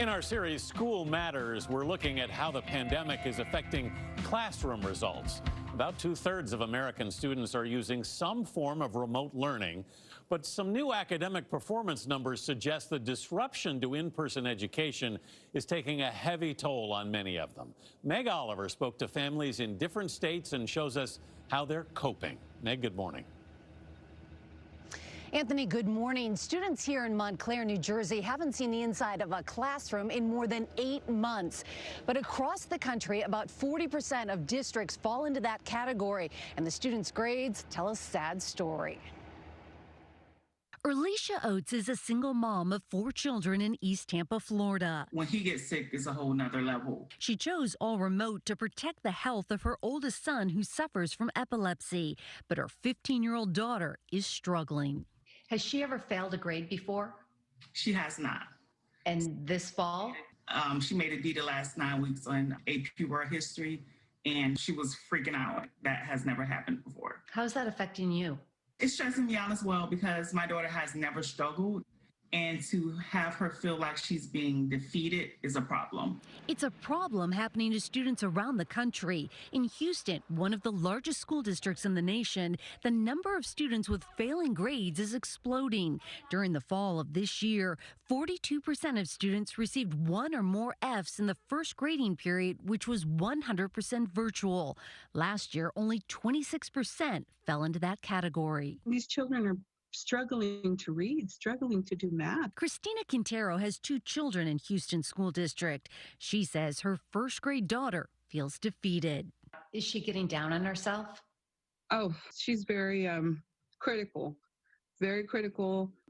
In our series, School Matters, we're looking at how the pandemic is affecting classroom results. About 2/3 of American students are using some form of remote learning, but some new academic performance numbers suggest the disruption to in-person education is taking a heavy toll on many of them. Meg Oliver spoke to families in different states and shows us how they're coping. Meg, good morning. Anthony, good morning. Students here in Montclair, New Jersey haven't seen the inside of a classroom in more than 8 months. But across the country, about 40% of districts fall into that category. And the students' grades tell a sad story. Erlisha Oates is a single mom of 4 children in East Tampa, Florida. When he gets sick, it's a whole nother level. She chose all remote to protect the health of her oldest son who suffers from epilepsy. But her 15-year-old daughter is struggling. Has she ever failed a grade before? She has not. And this fall? She made a D the last 9 weeks on AP World History, and she was freaking out. That has never happened before. How's that affecting you? It's stressing me out as well because my daughter has never struggled, and to have her feel like she's being defeated is a problem. It's a problem happening to students around the country. In Houston, one of the largest school districts in the nation, the number of students with failing grades is exploding. During the fall of this year, 42% of students received 1 or more Fs in the first grading period, which was 100% virtual. Last year, only 26% fell into that category. These children are struggling to read, struggling to do math. Christina Quintero has 2 children in Houston School District. She says her first grade daughter feels defeated. Is she getting down on herself? Oh, she's very critical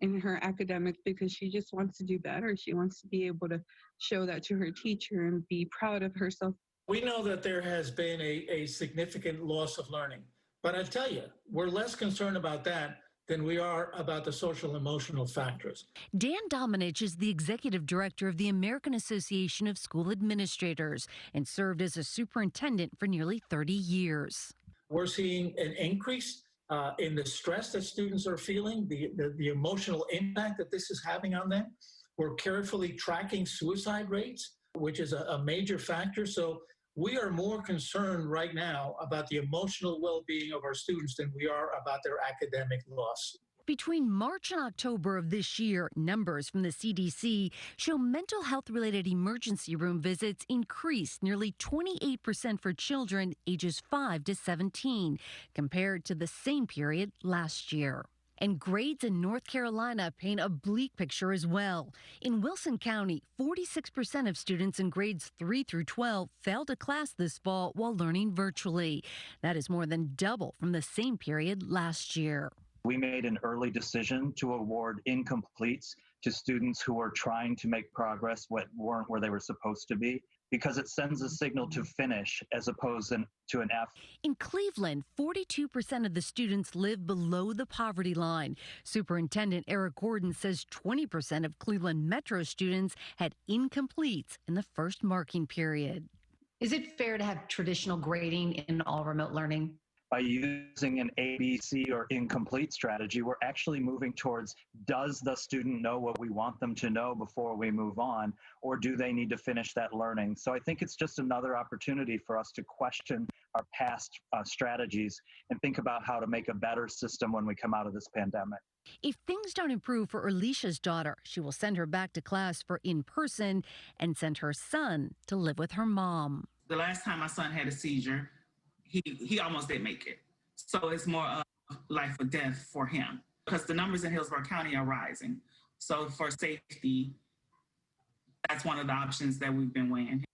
in her academics because she just wants to do better. She wants to be able to show that to her teacher and be proud of herself. We know that there has been a significant loss of learning, but I tell you, we're less concerned about that than we are about the social emotional factors. Dan Dominich is the executive director of the American Association of School Administrators and served as a superintendent for nearly 30 years. We're seeing an increase in the stress that students are feeling, the emotional impact that this is having on them. We're carefully tracking suicide rates, which is a major factor. So we are more concerned right now about the emotional well-being of our students than we are about their academic loss. Between March and October of this year, numbers from the CDC show mental health-related emergency room visits increased nearly 28% for children ages 5 to 17, compared to the same period last year. And grades in North Carolina paint a bleak picture as well. In Wilson County, 46% of students in grades 3 through 12 failed a class this fall while learning virtually. That is more than double from the same period last year. We made an early decision to award incompletes to students who were trying to make progress but weren't where they were supposed to be, because it sends a signal to finish as opposed to an F. In Cleveland, 42% of the students live below the poverty line. Superintendent Eric Gordon says 20% of Cleveland Metro students had incompletes in the first marking period. Is it fair to have traditional grading in all remote learning? By using an ABC or incomplete strategy, we're actually moving towards, does the student know what we want them to know before we move on, or do they need to finish that learning? So I think it's just another opportunity for us to question our past strategies and think about how to make a better system when we come out of this pandemic. If things don't improve for Erlisha's daughter, she will send her back to class for in-person and send her son to live with her mom. The last time my son had a seizure, he almost didn't make it. So it's more of life or death for him because the numbers in Hillsborough County are rising. So for safety, that's one of the options that we've been weighing.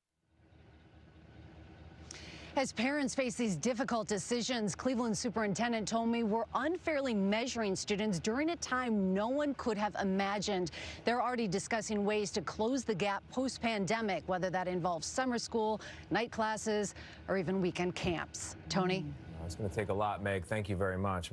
As parents face these difficult decisions, Cleveland superintendent told me we're unfairly measuring students during a time no one could have imagined. They're already discussing ways to close the gap post-pandemic, whether that involves summer school, night classes, or even weekend camps. Tony? It's going to take a lot, Meg. Thank you very much.